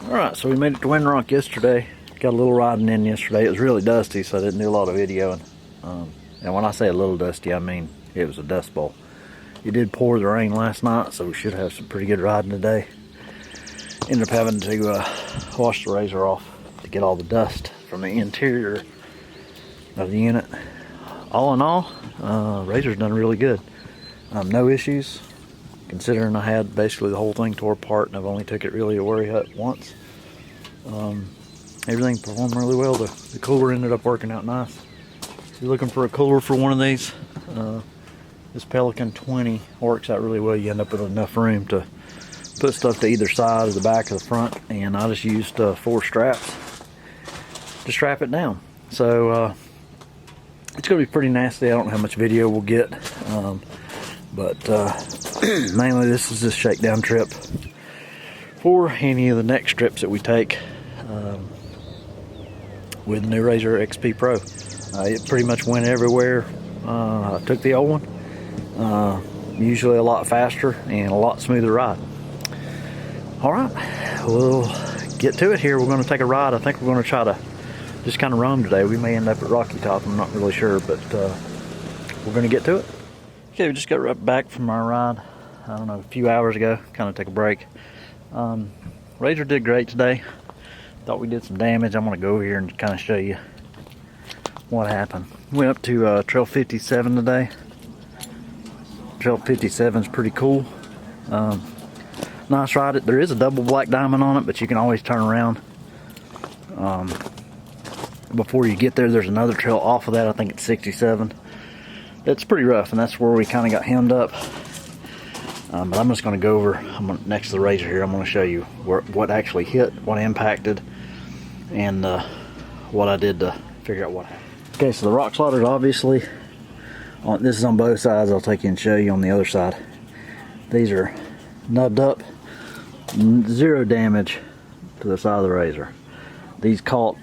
Alright, so we made it to Windrock yesterday. Got a little riding in yesterday. It was really dusty, so I didn't do a lot of videoing. And when I say a little dusty, I mean it was a dust bowl. It did pour the rain last night, so we should have some pretty good riding today. Ended up having to wash the razor off to get all the dust from the interior of the unit. All in all, razor's done really good. No issues, considering I had basically the whole thing tore apart and I've only took it really to Worry Hut once. Everything performed really well. The cooler ended up working out nice. If you're looking for a cooler for one of these, this Pelican 20 works out really well. You end up with enough room to put stuff to either side of the back or the front, and I just used 4 straps to strap it down. So it's going to be pretty nasty. I don't know how much video we'll get, but mainly this is a shakedown trip for any of the next trips that we take with the new Razor XP Pro. It pretty much went everywhere. I took the old one. Usually a lot faster and a lot smoother ride. Alright, we'll get to it here. We're going to take a ride. I think we're going to try to just kind of roam today. We may end up at Rocky Top, I'm not really sure, but we're going to get to it. Okay, we just got right back from our ride, I don't know, a few hours ago. Kind of took a break. Razor did great today. Thought we did some damage. I'm going to go over here and kind of show you what happened. Went up to Trail 57 today. Trail 57 is pretty cool. Nice ride. There is a double black diamond on it, but you can always turn around. Before you get there, there's another trail off of that. I think it's 67. It's pretty rough, and that's where we kind of got hemmed up. But I'm just going to go over, next to the Razor here, I'm going to show you what actually hit, what impacted, and what I did to figure out what happened. Okay, so the rock sliders, obviously, this is on both sides. I'll take you and show you on the other side. These are nubbed up, 0 damage to the side of the Razor. These caught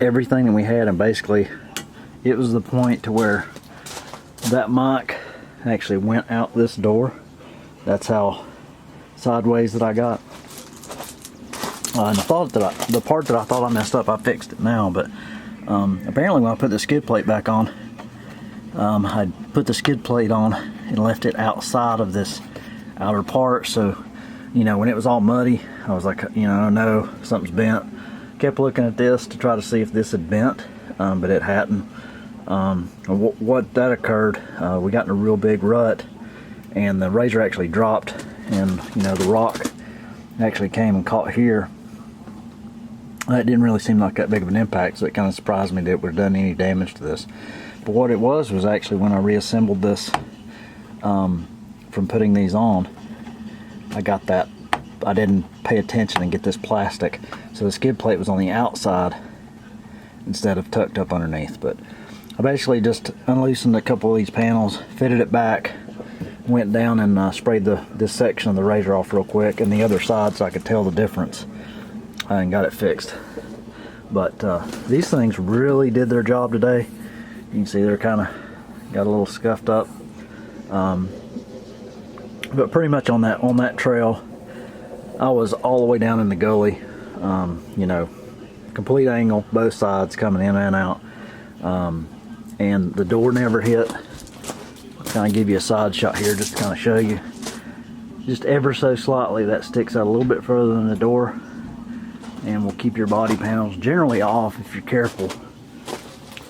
everything that we had, and basically it was the point to where that mic actually went out this door. That's how sideways that I got. And I thought that the part that I thought I messed up, I fixed it now, but apparently when I put the skid plate back on, I put the skid plate on and left it outside of this outer part, so you know, when it was all muddy, I was like, you know, no, something's bent. Kept looking at this to try to see if this had bent, but it hadn't. What that occurred, we got in a real big rut, and the Razor actually dropped, and you know, the rock actually came and caught here. It didn't really seem like that big of an impact, so it kind of surprised me that it would have done any damage to this. But what it was actually when I reassembled this from putting these on, I got that, I didn't pay attention and get this plastic, so the skid plate was on the outside instead of tucked up underneath. But I basically just unloosened a couple of these panels, fitted it back, went down and sprayed this section of the Razor off real quick, and the other side, so I could tell the difference, and got it fixed. But these things really did their job today. You can see they're kind of got a little scuffed up, but pretty much on that trail, I was all the way down in the gully, you know, complete angle, both sides coming in and out. and the door never hit. I'll kind of give you a side shot here just to kind of show you. Just ever so slightly that sticks out a little bit further than the door, and will keep your body panels generally off if you're careful,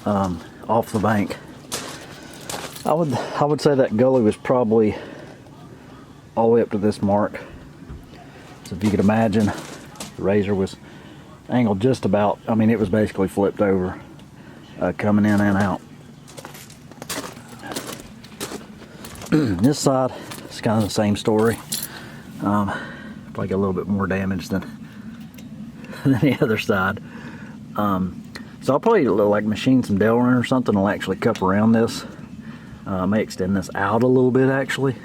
off the bank. I would say that gully was probably all the way up to this mark. So if you could imagine, the RZR was angled just about, I mean, it was basically flipped over, coming in and out. This side, it's kind of the same story. Probably got a little bit more damage than the other side. So I'll probably like machine some Delrin or something. I'll actually cup around this. I may extend this out a little bit actually,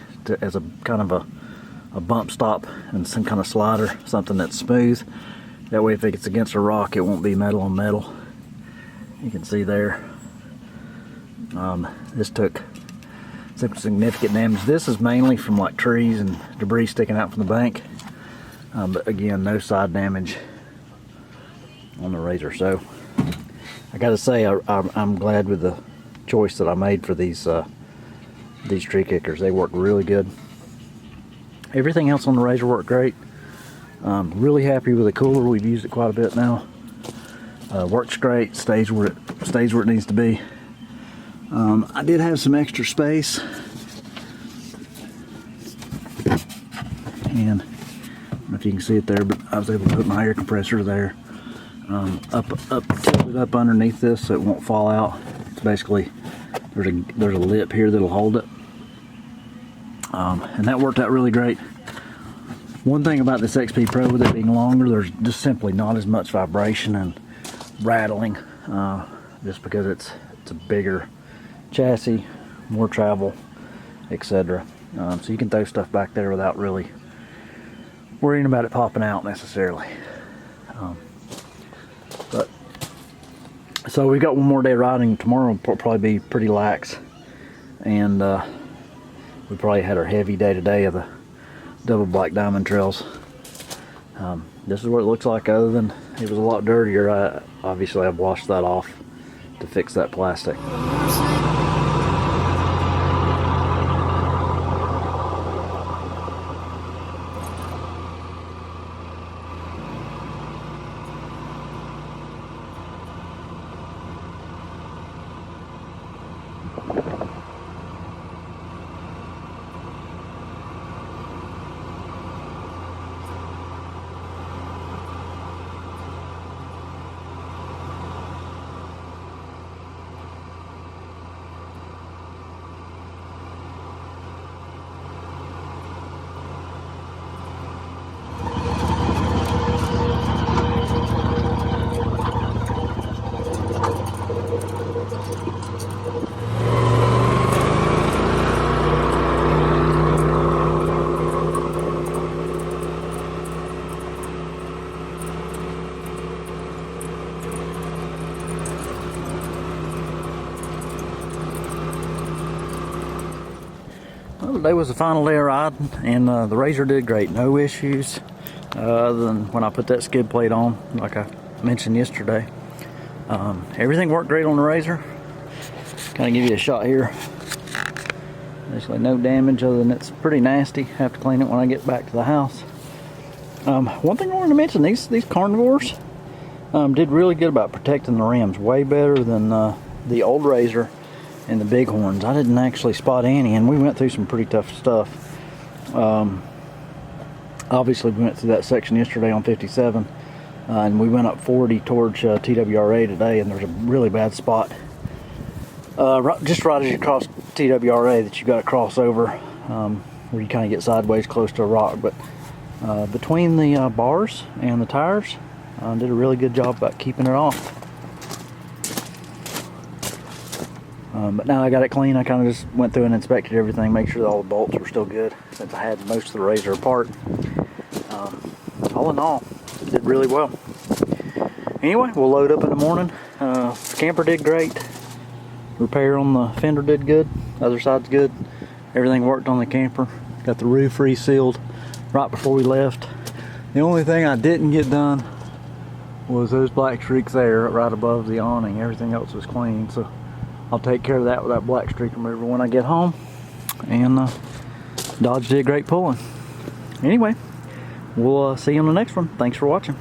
as a kind of a bump stop and some kind of slider, something that's smooth. That way if it gets against a rock, it won't be metal on metal. You can see there. This took some significant damage. This is mainly from like trees and debris sticking out from the bank. But again, no side damage on the RZR. So I gotta say, I'm glad with the choice that I made for these tree kickers. They work really good. Everything else on the RZR worked great. Really happy with the cooler. We've used it quite a bit now. Works great. Stays where it needs to be. I did have some extra space, and I don't know if you can see it there, but I was able to put my air compressor there, tilted up underneath this so it won't fall out. It's basically, there's a lip here that'll hold it, and that worked out really great. One thing about this XP Pro, with it being longer, there's just simply not as much vibration and rattling, just because it's a bigger chassis, more travel, etc. So you can throw stuff back there without really worrying about it popping out necessarily. But so we got one more day riding. Tomorrow will probably be pretty lax, and we probably had our heavy day today of the double black diamond trails. This is what it looks like, other than it was a lot dirtier. Obviously I've washed that off to fix that plastic. Well, today was the final day of riding, and the RZR did great. No issues, other than when I put that skid plate on, like I mentioned yesterday. Everything worked great on the RZR. Kind of give you a shot here. Basically no damage, other than it's pretty nasty. Have to clean it when I get back to the house. One thing I wanted to mention, these carnivores did really good about protecting the rims. Way better than the old RZR and the bighorns. I didn't actually spot any, and we went through some pretty tough stuff. Obviously we went through that section yesterday on 57, and we went up 40 towards TWRA today, and there's a really bad spot just right as you cross TWRA that you got to cross over, where you kind of get sideways close to a rock. But between the bars and the tires, did a really good job about keeping it off. But now I got it clean. I kind of just went through and inspected everything, make sure that all the bolts were still good, since I had most of the RZR apart. All in all, it did really well. Anyway, we'll load up in the morning. The camper did great. Repair on the fender did good. Other side's good. Everything worked on the camper. Got the roof re-sealed right before we left. The only thing I didn't get done was those black streaks there right above the awning. Everything else was clean, so I'll take care of that with that black streak remover when I get home. And Dodge did great pulling. Anyway, we'll see you on the next one. Thanks for watching.